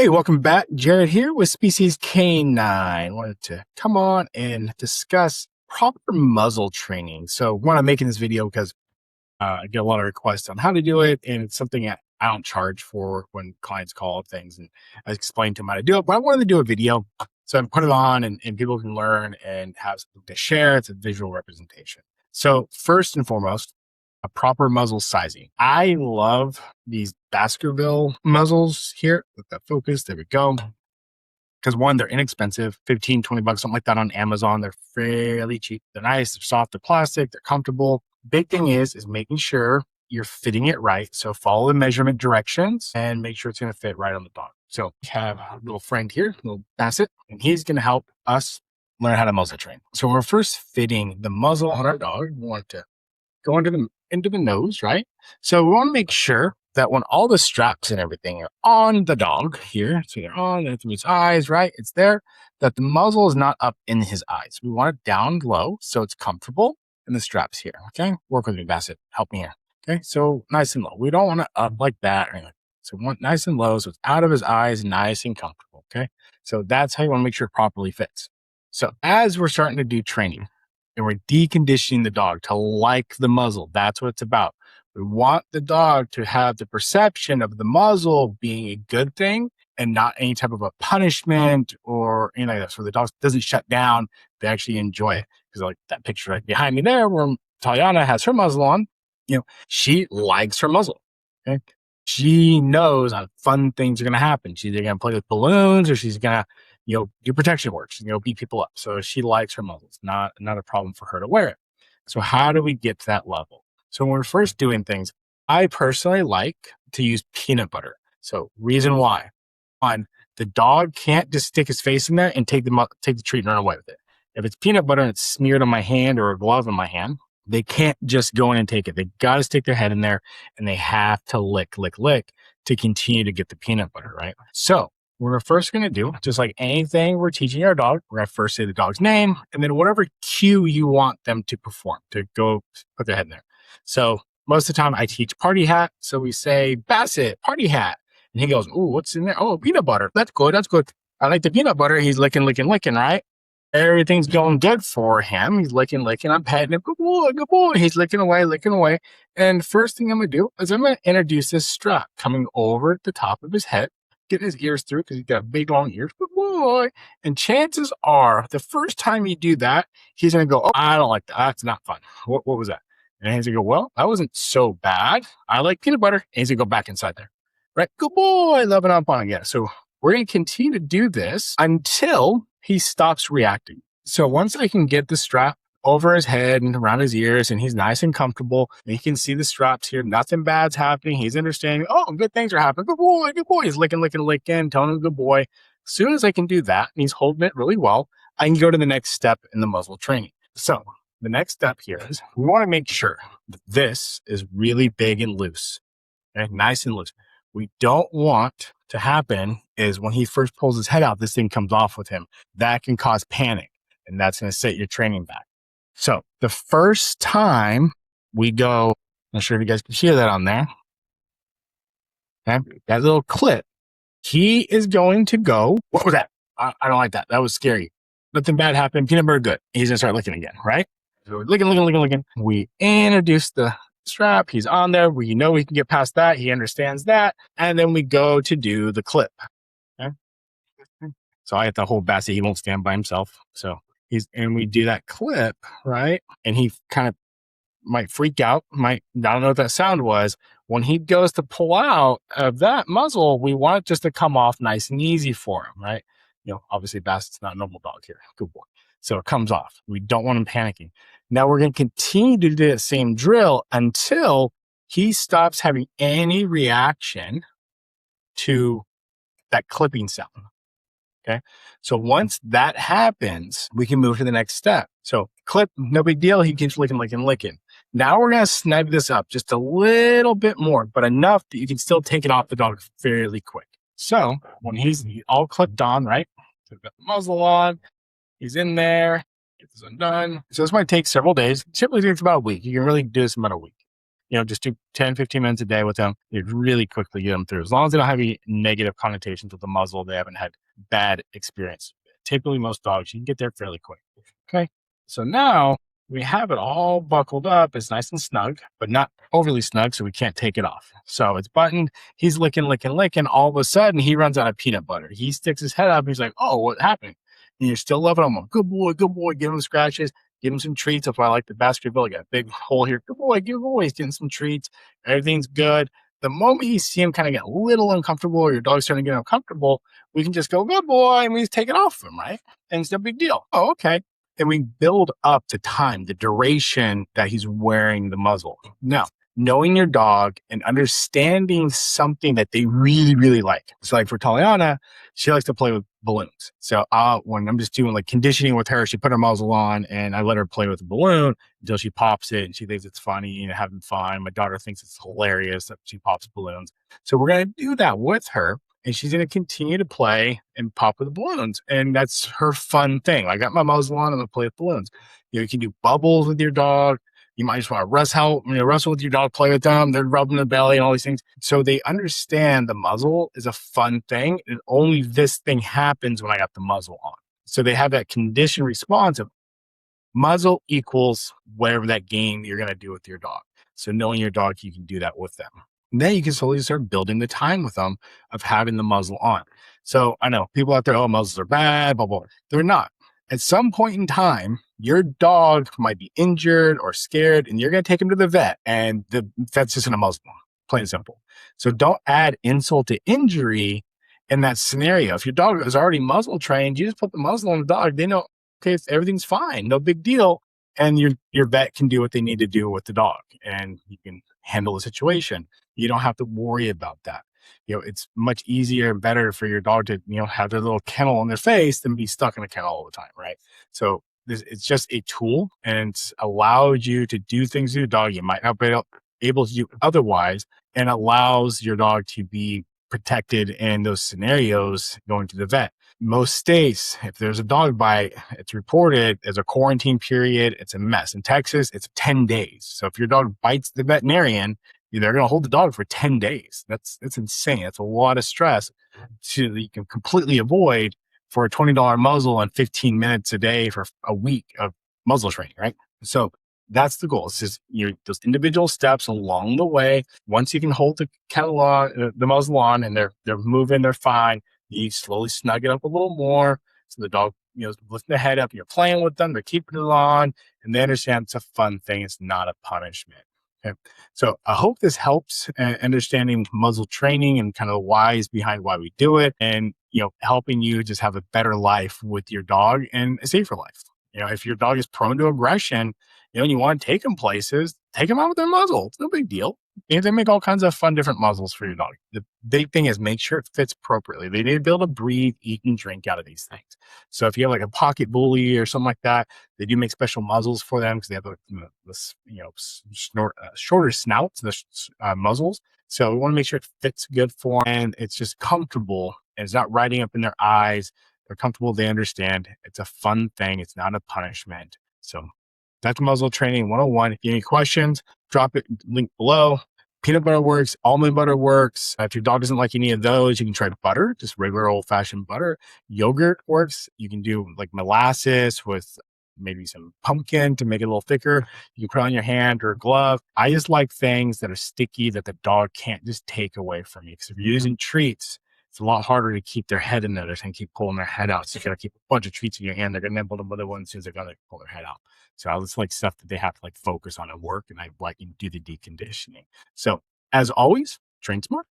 Hey, welcome back. Jared here with Species Canine. Wanted to come on and discuss proper muzzle training. So, one, I'm making this video because I get a lot of requests on how to do it, and it's something I don't charge for when clients call things, and I explain to them how to do it. But I wanted to do a video, so I put it on, and people can learn and have something to share. It's a visual representation. So, first and foremost, a proper muzzle sizing. I love these Baskerville muzzles here with that focus. There we go. Because one, they're inexpensive, 15, 20 bucks, something like that on Amazon. They're fairly cheap. They're nice. They're soft. They're plastic. They're comfortable. Big thing is making sure you're fitting it right. So follow the measurement directions and make sure it's going to fit right on the dog. So we have a little friend here, little Basset, and he's going to help us learn how to muzzle train. So when we're first fitting the muzzle on our dog, we want to go into the nose, right? So we want to make sure that when all the straps and everything are on the dog here, so they're on through his eyes, right? It's there, that the muzzle is not up in his eyes. We want it down low so it's comfortable, and the straps here, okay? Work with me, Basset. Help me here, okay? So nice and low. We don't want it up like that or anything. So we want nice and low so it's out of his eyes, nice and comfortable, okay? So that's how you want to make sure it properly fits. So as we're starting to do training, and we're deconditioning the dog to like the muzzle. That's what it's about. We want the dog to have the perception of the muzzle being a good thing and not any type of a punishment or anything like that. So the dog doesn't shut down. They actually enjoy it. Because like that picture right behind me there where Taliana has her muzzle on, she likes her muzzle. Okay. She knows fun things are going to happen. She's either going to play with balloons or she's going to do protection work. She's beat people up. So she likes her muzzle. It's not a problem for her to wear it. So how do we get to that level? So when we're first doing things, I personally like to use peanut butter. So reason why: one, the dog can't just stick his face in there and take the treat and run away with it. If it's peanut butter and it's smeared on my hand or a glove in my hand, they can't just go in and take it. They got to stick their head in there and they have to lick to continue to get the peanut butter, right? So what we're first going to do, just like anything we're teaching our dog, we're going to first say the dog's name and then whatever cue you want them to perform, to go put their head in there. So most of the time I teach party hat. So we say, Basset, party hat. And he goes, ooh, what's in there? Oh, peanut butter. That's good. That's good. I like the peanut butter. He's licking, right? Everything's going good for him. He's licking. I'm patting him. Good boy. He's licking away. And first thing I'm going to do is I'm going to introduce this strap coming over the top of his head, get his ears through because he's got big, long ears. Good boy. And chances are the first time you do that, he's going to go, oh, I don't like that. That's not fun. What was that? And he's going to go, well, that wasn't so bad. I like peanut butter. And he's going to go back inside there. Right? Good boy. Loving up on again. So we're going to continue to do this until he stops reacting. So once I can get the strap over his head and around his ears and he's nice and comfortable, and he can see the straps here, nothing bad's happening. He's understanding, oh, good things are happening. Good boy. He's licking, telling him good boy. As soon as I can do that, and he's holding it really well, I can go to the next step in the muzzle training. So the next step here is we want to make sure that this is really big and loose, okay? Nice and loose. We don't want to happen is when he first pulls his head out, this thing comes off with him. That can cause panic, and that's going to set your training back. So the first time we go, I'm not sure if you guys can hear that on there. Okay, that little clip, he is going to go, what was that? I don't like that. That was scary. Nothing bad happened. Peanut butter, good. He's going to start licking again, right? So we're licking. We introduce the strap. He's on there. We we can get past that. He understands that. And then we go to do the clip. Okay. So I have to hold Basset. He won't stand by himself. So we do that clip, right? And he kind of might freak out. I don't know what that sound was. When he goes to pull out of that muzzle, we want it just to come off nice and easy for him, right? Obviously Basset's not a normal dog here. Good boy. So it comes off. We don't want him panicking. Now we're going to continue to do that same drill until he stops having any reaction to that clipping sound. Okay. So once that happens, we can move to the next step. So clip, no big deal. He keeps licking. Now we're going to snug this up just a little bit more, but enough that you can still take it off the dog fairly quick. So when he's all clipped on, right? So we've got the muzzle on, he's in there. Get this undone. So this might take several days. It typically takes about a week. You can really do this in about a week. just do 10, 15 minutes a day with them. It really quickly get them through. As long as they don't have any negative connotations with the muzzle, they haven't had bad experience. Typically, most dogs, you can get there fairly quick. Okay. So now we have it all buckled up. It's nice and snug, but not overly snug, so we can't take it off. So it's buttoned. He's licking, licking, licking. All of a sudden, he runs out of peanut butter. He sticks his head up. He's like, "Oh, what happened?" And you're still loving him. Good boy, good boy. Give him scratches. Give him some treats. That's why I like the Baskerville. I got a big hole here. Good boy, good boy. He's getting some treats. Everything's good. The moment you see him kind of get a little uncomfortable, or your dog's starting to get uncomfortable, we can just go, "Good boy," and we just take it off him, right? And it's no big deal. Oh, okay. And we build up the time, the duration that he's wearing the muzzle. Now, knowing your dog and understanding something that they really, really like. So like for Taliana, she likes to play with balloons. So when I'm just doing like conditioning with her, she put her muzzle on and I let her play with the balloon until she pops it and she thinks it's funny and having fun. My daughter thinks it's hilarious that she pops balloons. So we're going to do that with her. And she's going to continue to play and pop with the balloons. And that's her fun thing. I got my muzzle on and I play with balloons. You can do bubbles with your dog. You might just want to wrestle with your dog, play with them. They're rubbing the belly and all these things. So they understand the muzzle is a fun thing. And only this thing happens when I got the muzzle on. So they have that conditioned response of muzzle equals whatever that game you're going to do with your dog. So knowing your dog, you can do that with them. And then you can slowly start building the time with them of having the muzzle on. So I know people out there, oh, muzzles are bad, blah, blah. They're not. At some point in time, your dog might be injured or scared, and you're going to take him to the vet, and the vet's just going to muzzle him, plain and simple. So don't add insult to injury in that scenario. If your dog is already muzzle trained, you just put the muzzle on the dog. They know, okay, everything's fine, no big deal. And your vet can do what they need to do with the dog, and you can handle the situation. You don't have to worry about that. It's much easier and better for your dog to, have their little kennel on their face than be stuck in a kennel all the time, right? So it's just a tool, and it's allowed you to do things with your dog you might not be able to do otherwise, and allows your dog to be protected in those scenarios going to the vet. Most states, if there's a dog bite, it's reported as a quarantine period. It's a mess. In Texas, it's 10 days. So if your dog bites the veterinarian, they're going to hold the dog for 10 days. That's insane. That's a lot of stress that you can completely avoid for a $20 muzzle and 15 minutes a day for a week of muzzle training, right? So that's the goal. It's just those individual steps along the way. Once you can hold the kennel on, the muzzle on, and they're moving, they're fine. You slowly snug it up a little more, so the dog, lifting the head up. You're playing with them. They're keeping it on, and they understand it's a fun thing. It's not a punishment. Okay. So I hope this helps understanding muzzle training and kind of the whys behind why we do it, and helping you just have a better life with your dog and a safer life. If your dog is prone to aggression, and you want to take them places, take them out with their muzzle. It's no big deal. They make all kinds of fun different muzzles for your dog. The big thing is make sure it fits appropriately. They need to be able to breathe, eat, and drink out of these things. So if you have like a pocket bully or something like that, they do make special muzzles for them because they have shorter snouts, the muzzles. So we want to make sure it fits good for them and it's just comfortable and it's not riding up in their eyes. They're comfortable. They understand. It's a fun thing. It's not a punishment. So that's muzzle training 101. If you have any questions, drop it, link below. Peanut butter works. Almond butter works. If your dog doesn't like any of those, you can try butter, just regular old fashioned butter. Yogurt works. You can do like molasses with maybe some pumpkin to make it a little thicker. You can put it on your hand or a glove. I just like things that are sticky that the dog can't just take away from you. Because if you're using treats, it's a lot harder to keep their head in there. They're going to keep pulling their head out. So you got to keep a bunch of treats in your hand. They're going to nibble the other one as soon as they're going to pull their head out. So I just like stuff that they have to like focus on at work, and I like to do the deconditioning. So as always, train smart.